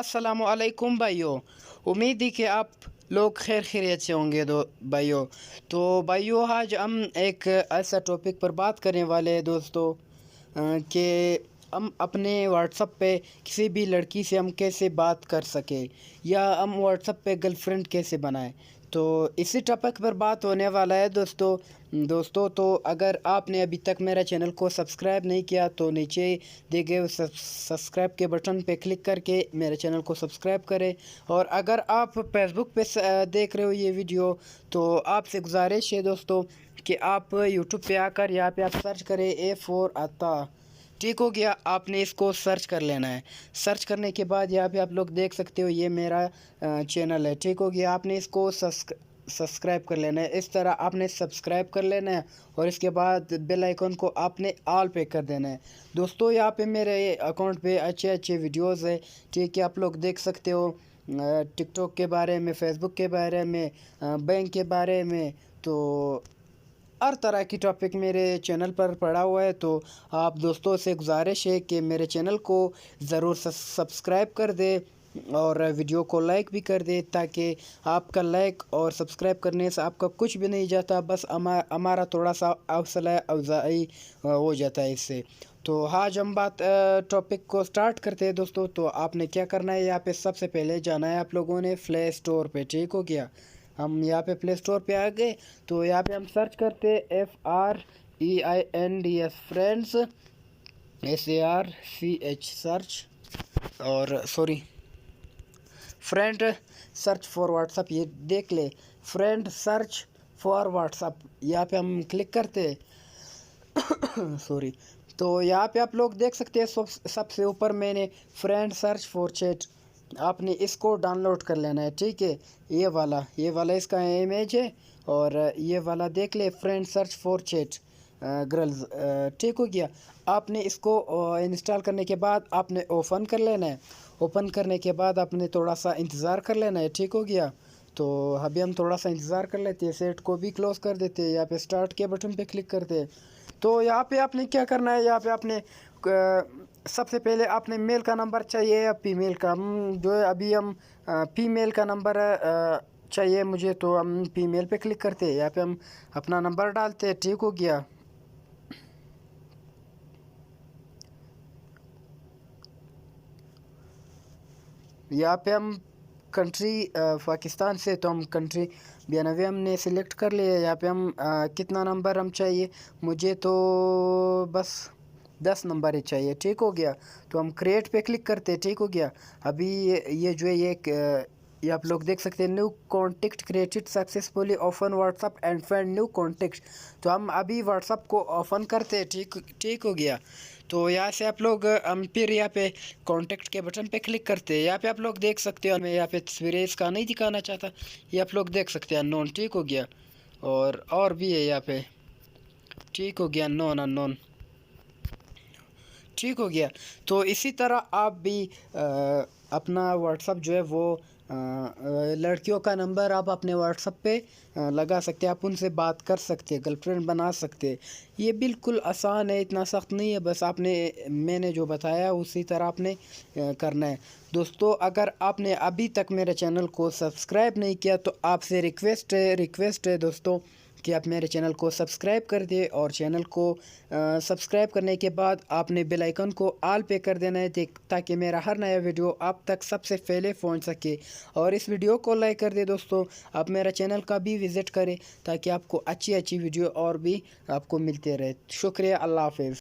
अस्सलामुअलैकुम भाइयों। उम्मीद है कि आप लोग खैर खैरियत से होंगे। भाइयों, तो भाइयों आज हम एक ऐसा टॉपिक पर बात करने वाले हैं दोस्तों, कि हम अपने व्हाट्सएप पे किसी भी लड़की से हम कैसे बात कर सके या हम व्हाट्सएप पे गर्लफ्रेंड कैसे बनाएं। तो इसी टॉपिक पर बात होने वाला है दोस्तों। तो अगर आपने अभी तक मेरा चैनल को सब्सक्राइब नहीं किया तो नीचे दिए गए सब्सक्राइब के बटन पे क्लिक करके मेरे चैनल को सब्सक्राइब करें। और अगर आप फेसबुक पे देख रहे हो ये वीडियो, तो आपसे गुजारिश है दोस्तों कि आप यूट्यूब पे आकर यहाँ पे आप सर्च करें A4 आता। ठीक हो गया, आपने इसको सर्च कर लेना है। सर्च करने के बाद यहाँ पे आप लोग देख सकते हो ये मेरा चैनल है। ठीक हो गया, आपने इसको सब्सक्राइब कर लेना है। इस तरह आपने सब्सक्राइब कर लेना है और इसके बाद बेल आइकन को आपने ऑल पे कर देना है। दोस्तों यहाँ पे मेरे अकाउंट पे अच्छे अच्छे वीडियोस है। ठीक है, आप लोग देख सकते हो टिकटॉक के बारे में, फेसबुक के बारे में, बैंक के बारे में, तो हर तरह की टॉपिक मेरे चैनल पर पड़ा हुआ है। तो आप दोस्तों से गुजारिश है कि मेरे चैनल को ज़रूर सब्सक्राइब कर दे और वीडियो को लाइक भी कर दे, ताकि आपका लाइक और सब्सक्राइब करने से आपका कुछ भी नहीं जाता, बस हमारा थोड़ा सा हौसला अफजाई हो जाता है इससे। तो आज हम बात टॉपिक को स्टार्ट करते हैं दोस्तों। तो आपने क्या करना है, यहाँ पे सबसे पहले जाना है आप लोगों ने प्ले स्टोर पे। ठीक हो गया, हम यहाँ पे प्ले स्टोर पे आ गए। तो यहाँ पे हम सर्च करते हैं FREINDS फ्रेंड्स, SARCH सर्च, और sorry friend search for WhatsApp, ये देख ले, फ्रेंड सर्च फॉर व्हाट्सअप, यहाँ पे हम क्लिक करते हैं सॉरी। तो यहाँ पे आप लोग देख सकते हैं सबसे ऊपर मैंने फ्रेंड सर्च फॉर चैट, आपने इसको डाउनलोड कर लेना है। ठीक है, ये वाला इसका इमेज है, और ये वाला देख ले, friend search for chat girls. ठीक हो गया, आपने इसको इंस्टॉल करने के बाद आपने ओपन कर लेना है। ओपन करने के बाद आपने थोड़ा सा इंतज़ार कर लेना है। ठीक हो गया, तो अभी हम थोड़ा सा इंतज़ार कर लेते हैं। सेट को भी क्लोज़ कर देते हैं, यहाँ पे स्टार्ट के बटन पे क्लिक करते हैं। तो यहाँ पे आपने क्या करना है, यहाँ पे आपने सबसे पहले आपने मेल का नंबर चाहिए या फीमेल का। हम जो है अभी हम फीमेल का नंबर चाहिए मुझे, तो हम फीमेल पे क्लिक करते हैं। यहाँ पे हम अपना नंबर डालते हैं। ठीक हो गया, यहाँ पे हम कंट्री पाकिस्तान से, तो हम कंट्री 92 हमने सिलेक्ट कर लिया। यहाँ पे हम कितना नंबर हम चाहिए, मुझे तो बस 10 नंबर ही चाहिए। ठीक हो गया, तो हम क्रिएट पे क्लिक करते हैं। ठीक हो गया, अभी ये जो है ये आप लोग देख सकते हैं, new contact created successfully, open WhatsApp and find new contact. तो हम अभी व्हाट्सअप को ओपन करते हैं। ठीक हो गया, तो यहाँ से आप लोग हम फिर यहाँ पे कॉन्टेक्ट के बटन पे क्लिक करते हैं। यहाँ पे आप लोग देख सकते हो, मैं यहाँ पे तस्वीरें इसका नहीं दिखाना चाहता, ये आप लोग देख सकते हैं अननोन। ठीक हो गया, और भी है यहाँ पे। ठीक हो गया, नॉन अननोन। ठीक हो गया, तो इसी तरह आप भी अपना व्हाट्सअप जो है वो लड़कियों का नंबर आप अपने व्हाट्सअप पे लगा सकते हैं, आप उनसे बात कर सकते हैं, गर्लफ्रेंड बना सकते हैं। ये बिल्कुल आसान है, इतना सख्त नहीं है, बस आपने मैंने जो बताया उसी तरह आपने करना है। दोस्तों, अगर आपने अभी तक मेरे चैनल को सब्सक्राइब नहीं किया तो आपसे रिक्वेस्ट है दोस्तों कि आप मेरे चैनल को सब्सक्राइब कर दें, और चैनल को सब्सक्राइब करने के बाद आपने बेल आइकन को ऑल पे कर देना है, ताकि मेरा हर नया वीडियो आप तक सबसे पहले पहुंच सके। और इस वीडियो को लाइक कर दे दोस्तों, आप मेरा चैनल का भी विज़िट करें, ताकि आपको अच्छी वीडियो और भी आपको मिलते रहे। शुक्रिया, अल्लाह हाफिज़।